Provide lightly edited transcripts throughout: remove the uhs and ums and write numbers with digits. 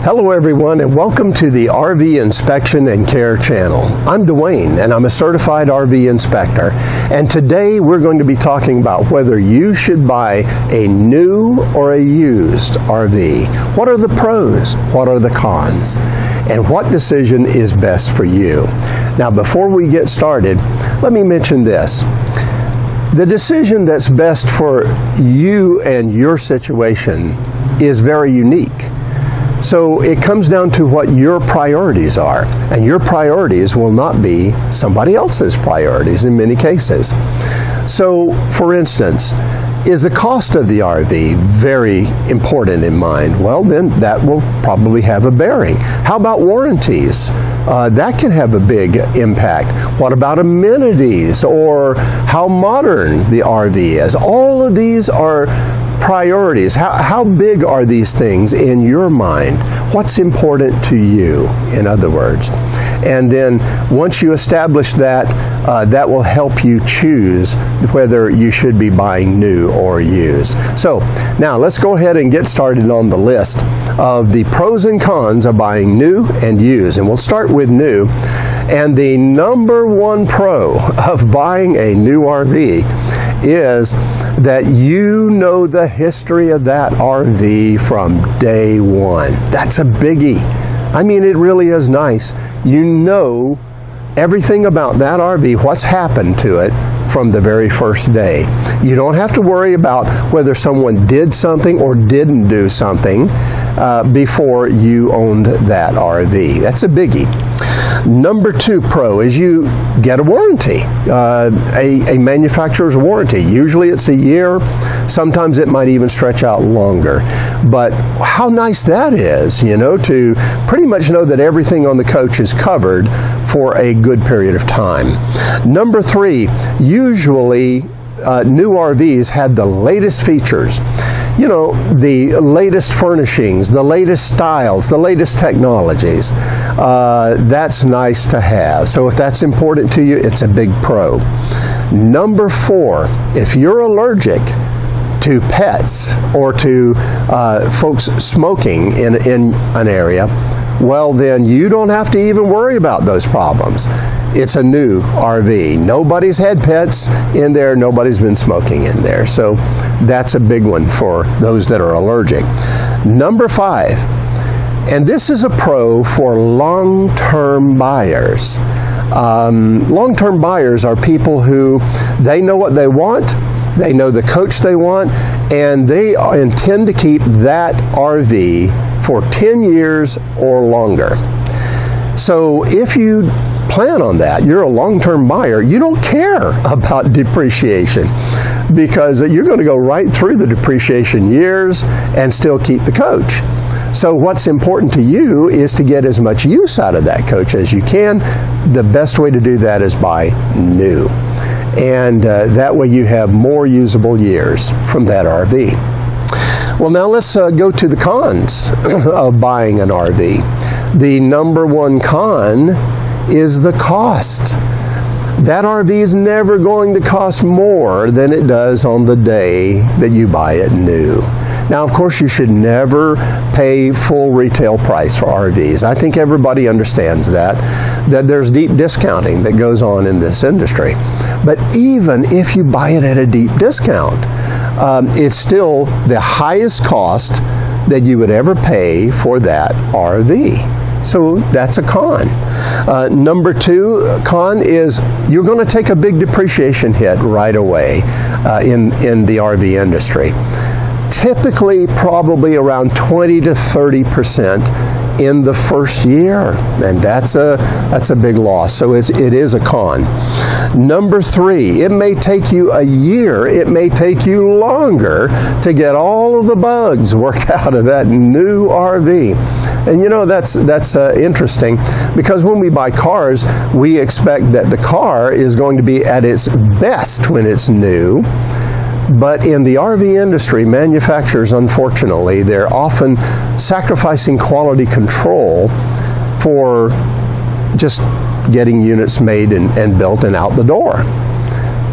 Hello everyone, and welcome to the RV Inspection and Care channel. I'm Dwayne and I'm a certified RV inspector, and today we're going to be talking about whether you should buy a new or a used RV. What are the pros? What are the cons? And what decision is best for you? Now before we get started, let me mention this. The decision that's best for you and your situation is very unique. So it comes down to what your priorities are, and your priorities will not be somebody else's priorities in many cases. So for instance, is the cost of the RV very important in mind? Well, then that will probably have a bearing. How about warranties? That can have a big impact. What about amenities, or how modern the RV is? All of these are priorities. How big are these things in your mind? What's important to you, in other words? And then once you establish that, that will help you choose whether you should be buying new or used. So now let's go ahead and get started on the list of the pros and cons of buying new and used. And we'll start with new. And the number one pro of buying a new RV is that you know the history of that RV from day one. That's a biggie. I mean, it really is nice. You know everything about that RV, what's happened to it from the very first day. You don't have to worry about whether someone did something or didn't do something before you owned that RV. That's a biggie. Number two pro is you get a warranty, a manufacturer's warranty. Usually it's a year, sometimes it might even stretch out longer. But how nice that is, you know, to pretty much know that everything on the coach is covered for a good period of time. Number three, usually new RVs had the latest features. You know, the latest furnishings, the latest styles, the latest technologies. That's nice to have. So if that's important to you, it's a big pro. Number four, if you're allergic to pets or to folks smoking in an area, well then you don't have to even worry about those problems. It's a new RV. Nobody's had pets in there, nobody's been smoking in there. So that's a big one for those that are allergic. Number five, and this is a pro for long-term buyers. Long-term buyers are people who, they know what they want, they know the coach they want, and they intend to keep that RV for 10 years or longer. So if you plan on that, you're a long-term buyer, you don't care about depreciation because you're going to go right through the depreciation years and still keep the coach. So what's important to you is to get as much use out of that coach as you can. The best way to do that is buy new. And that way you have more usable years from that RV. Well, now let's go to the cons of buying an RV. The number one con is the cost. That RV is never going to cost more than it does on the day that you buy it new. Now, of course, you should never pay full retail price for RVs. I think everybody understands that there's deep discounting that goes on in this industry. But even if you buy it at a deep discount, it's still the highest cost that you would ever pay for that RV. So that's a con. Number two con is you're going to take a big depreciation hit right away in the RV industry. Typically probably around 20 to 30% in the first year, and that's a big loss. So it is a con. Number three, it may take you a year, it may take you longer to get all of the bugs worked out of that new RV. And you know, that's interesting, because when we buy cars, we expect that the car is going to be at its best when it's new. But in the RV industry, manufacturers, unfortunately, they're often sacrificing quality control for just getting units made and built and out the door.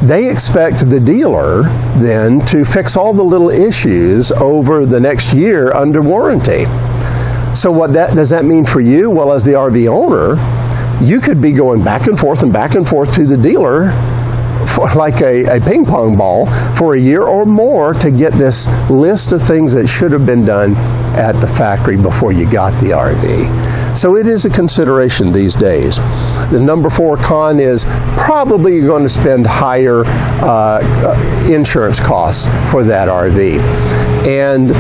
They expect the dealer then to fix all the little issues over the next year under warranty. So what does that mean for you? Well, as the RV owner, you could be going back and forth to the dealer for like a ping pong ball for a year or more to get this list of things that should have been done at the factory before you got the RV. So it is a consideration these days. The number 4 con is probably you're going to spend higher insurance costs for that RV. And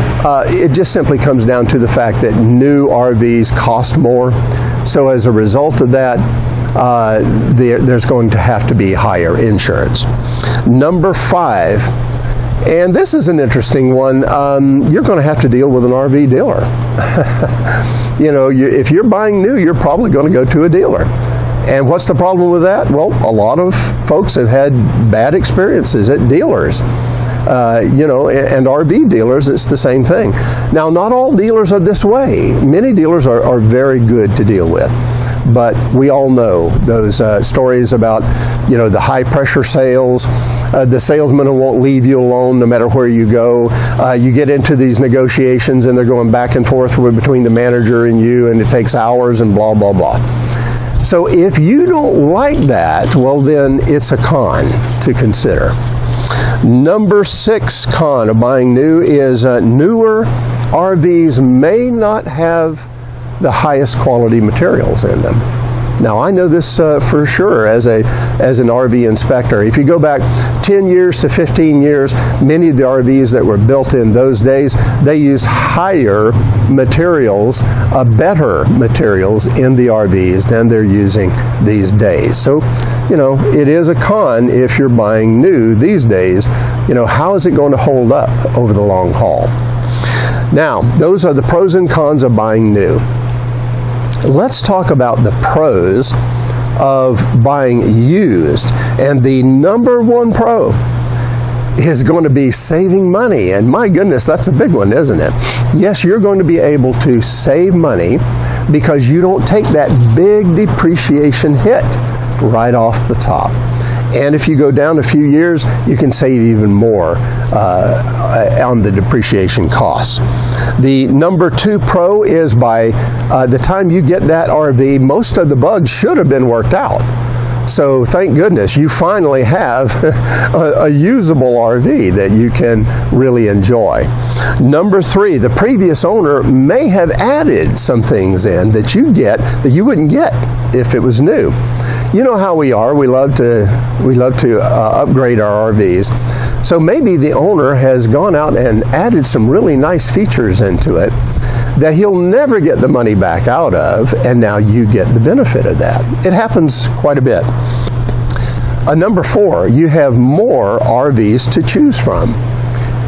it just simply comes down to the fact that new RVs cost more. So as a result of that, there's going to have to be higher insurance. Number 5, and this is an interesting one, you're going to have to deal with an RV dealer. You know, if you're buying new, you're probably going to go to a dealer. And what's the problem with that? Well, a lot of folks have had bad experiences at dealers. You know, and RV dealers, it's the same thing. Now, not all dealers are this way. Many dealers are very good to deal with. But we all know those stories about, you know, the high pressure sales, the salesman who won't leave you alone no matter where you go. You get into these negotiations and they're going back and forth between the manager and you, and it takes hours and blah, blah, blah. So if you don't like that, well then it's a con to consider. Number 6 con of buying new is newer RVs may not have the highest quality materials in them. Now, I know this for sure as an RV inspector. If you go back 10 years to 15 years, many of the RVs that were built in those days, they used higher materials, better materials in the RVs than they're using these days. So, you know, it is a con if you're buying new these days. You know, how is it going to hold up over the long haul? Now, those are the pros and cons of buying new. Let's talk about the pros of buying used. And the number 1 pro is going to be saving money. And my goodness, that's a big one, isn't it? Yes, you're going to be able to save money because you don't take that big depreciation hit right off the top. And if you go down a few years, you can save even more on the depreciation costs. The number 2 pro is by the time you get that RV, most of the bugs should have been worked out. So thank goodness you finally have a usable RV that you can really enjoy. Number 3, the previous owner may have added some things in that you wouldn't get if it was new. You know how we are. We love to upgrade our RVs. So maybe the owner has gone out and added some really nice features into it that he'll never get the money back out of, and now you get the benefit of that. It happens quite a bit. Number 4, you have more RVs to choose from.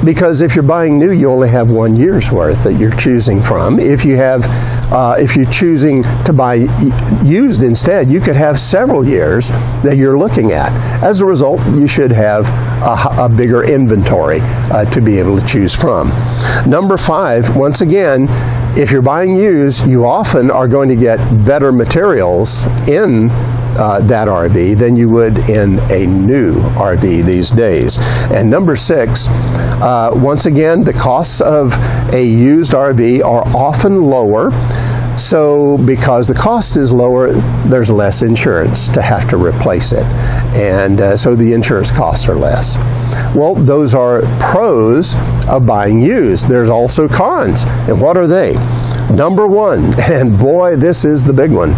Because if you're buying new, you only have 1 year's worth that you're choosing from. If you're choosing to buy used instead, you could have several years that you're looking at. As a result, you should have a bigger inventory to be able to choose from. Number 5, once again, if you're buying used, you often are going to get better materials in that RV than you would in a new RV these days. And number 6, once again, the costs of a used RV are often lower. So because the cost is lower, there's less insurance to have to replace it. And so the insurance costs are less. Well, those are pros of buying used. There's also cons. And what are they? Number 1, and boy, this is the big one.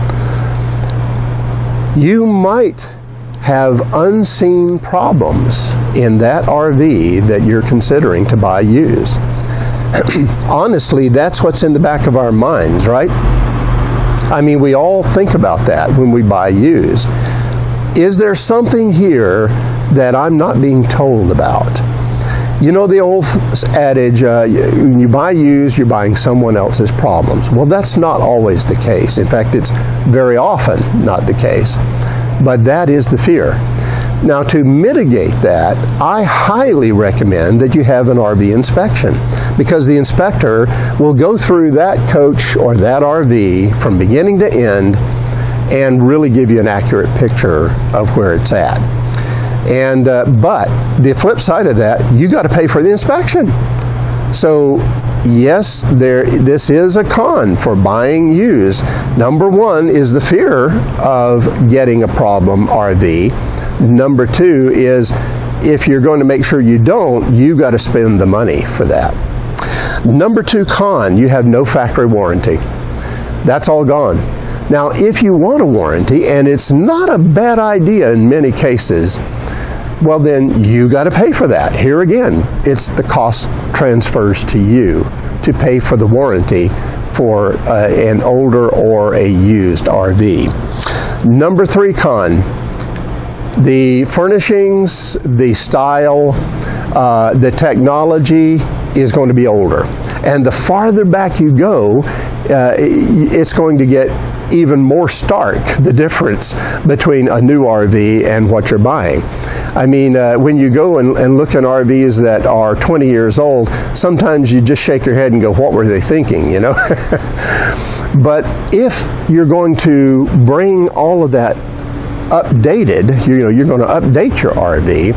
You might have unseen problems in that RV that you're considering to buy used. Honestly, that's what's in the back of our minds, right? I mean, we all think about that when we buy used. Is there something here that I'm not being told about? You know the old adage, when you buy used, you're buying someone else's problems. Well, that's not always the case. In fact, it's very often not the case. But that is the fear. Now, to mitigate that, I highly recommend that you have an RV inspection, because the inspector will go through that coach or that RV from beginning to end and really give you an accurate picture of where it's at. But the flip side of that, you got to pay for the inspection. So yes, this is a con for buying used. Number one is the fear of getting a problem RV. Number two is if you're going to make sure you don't, you've got to spend the money for that. Number two con, you have no factory warranty. That's all gone. Now, if you want a warranty, and it's not a bad idea in many cases, well then you got to pay for that. Here again, it's the cost transfers to you to pay for the warranty for an older or a used RV. Number three con, the furnishings, the style, the technology is going to be older. And the farther back you go, it's going to get even more stark, the difference between a new RV and what you're buying. I mean, when you go and look at RVs that are 20 years old, sometimes you just shake your head and go, what were they thinking, you know? But if you're going to bring all of that updated, you're going to update your RV,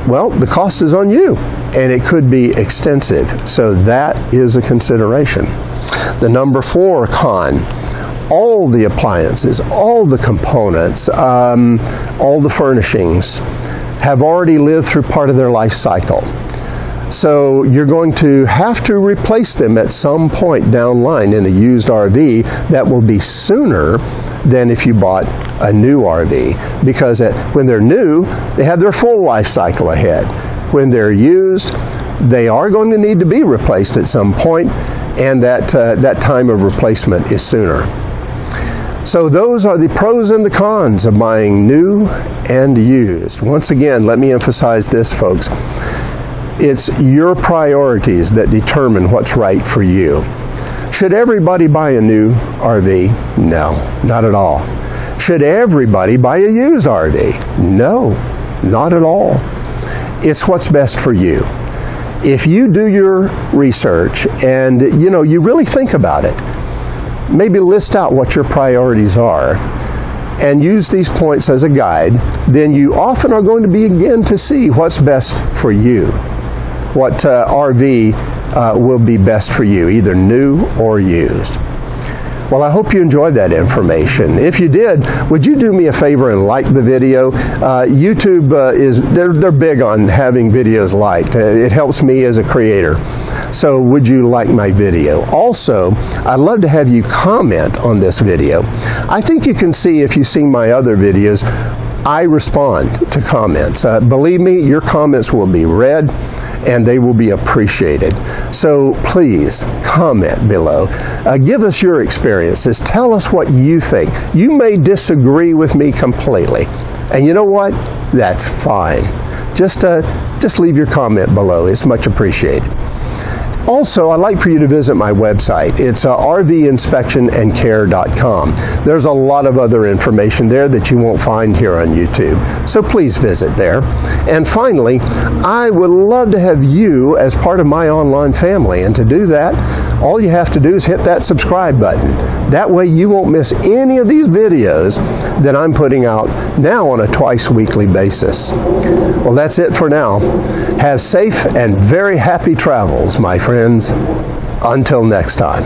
well, the cost is on you, and it could be extensive. So that is a consideration. The number four con, all the appliances, all the components, all the furnishings have already lived through part of their life cycle. So you're going to have to replace them at some point down the line in a used RV. That will be sooner than if you bought a new RV, because when they're new, they have their full life cycle ahead. When they're used, they are going to need to be replaced at some point, and that time of replacement is sooner. So those are the pros and the cons of buying new and used. Once again, let me emphasize this, folks. It's your priorities that determine what's right for you. Should everybody buy a new RV? No, not at all. Should everybody buy a used RV? No, not at all. It's what's best for you. If you do your research and you really think about it, maybe list out what your priorities are and use these points as a guide, then you often are going to begin to see what's best for you. What RV will be best for you, either new or used. Well, I hope you enjoyed that information. If you did, would you do me a favor and like the video? YouTube they're big on having videos liked. It helps me as a creator. So would you like my video? Also, I'd love to have you comment on this video. I think you can see, if you've seen my other videos, I respond to comments. Believe me, your comments will be read and they will be appreciated. So please comment below. Give us your experiences. Tell us what you think. You may disagree with me completely. And you know what? That's fine. Just leave your comment below. It's much appreciated. Also, I'd like for you to visit my website. It's rvinspectionandcare.com. There's a lot of other information there that you won't find here on YouTube. So please visit there. And finally, I would love to have you as part of my online family. And to do that, all you have to do is hit that subscribe button. That way you won't miss any of these videos that I'm putting out now on a twice weekly basis. Well, that's it for now. Have safe and very happy travels, my friends. Until next time.